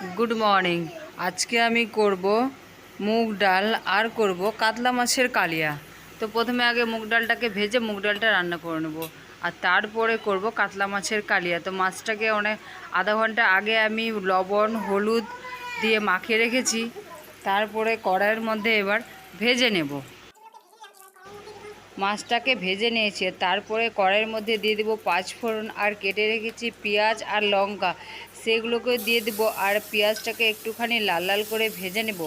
Good morning. आज के आमी करब मुग डाल और करब कातला माछेर कालिया। तो प्रथमे आगे मुग डालटाके भेजे मुग डालटा रान्ना करे नेब और तारपरे करब कातला माछेर कालिया। तो माछटाके अनेक आधा घंटा आगे आमी लवण हलुद दिए माखिए रेखेछि। तारपरे कड़ाइयेर मध्य एबार भेजे नेब। माछटाके भेजे निয়েছি। तारपरे कड़ाइयेर मध्य दिए देब पाँचफोड़न और केटे रेखेछि पेঁয়াজ और लंका सेगुलोके दिए देब और पेঁয়াজটাকে एकटूखानी लाल लाल करे भेजे नेब।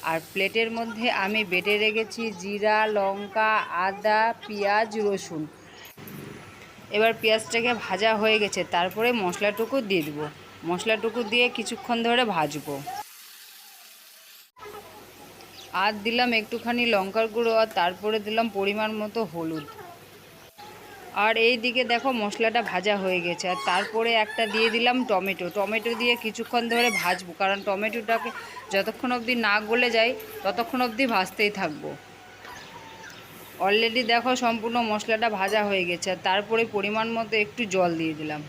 और प्लेटेर मध्य आमी बेटे रेखेछि जिरा लंका आदा पेঁয়াজ रसुन। एबार पेঁয়াজটাকে भाजा हो गेছে तारपरे मशलाटुकु दिए देब। मशलाटुकु दिए किछुक्षण धरे भाजबो। আর দিলাম একটুখানি লঙ্কার গুঁড়ো আর তারপরে দিলাম পরিমাণ মতো হলুদ। আর এই দিকে দেখো মশলাটা ভাজা হয়ে গেছে। আর তারপরে একটা দিয়ে দিলাম টমেটো। টমেটো দিয়ে কিছুক্ষণ ধরে ভাজবো, কারণ টমেটোটাকে যতক্ষণ অবধি না গলে যায় ততক্ষণ অবধি ভাজতেই থাকবো। অলরেডি দেখো সম্পূর্ণ মশলাটা ভাজা হয়ে গেছে। আর তারপরে পরিমাণ মতো একটু জল দিয়ে দিলাম।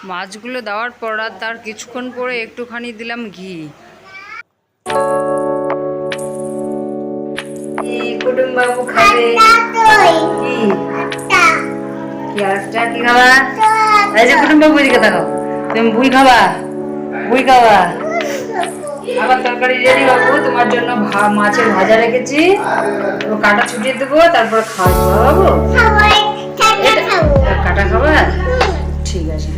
মাছগুলো দেওয়ার পর আর তার কিছুক্ষণ পরে একটুখানি দিলাম ঘি। कुटुम बाबू खाबे की आटा की खावा ऐसे कुटुम बाबू जी कथा खाओ तुम बुई खावा আমার তরকারি রেডি বাবু। তোমার জন্য মাছের ভাজা রেখেছি, কাটা ছুটিয়ে দেবো তারপর খাওয়া বাবু। কাটা খাবা ঠিক আছে।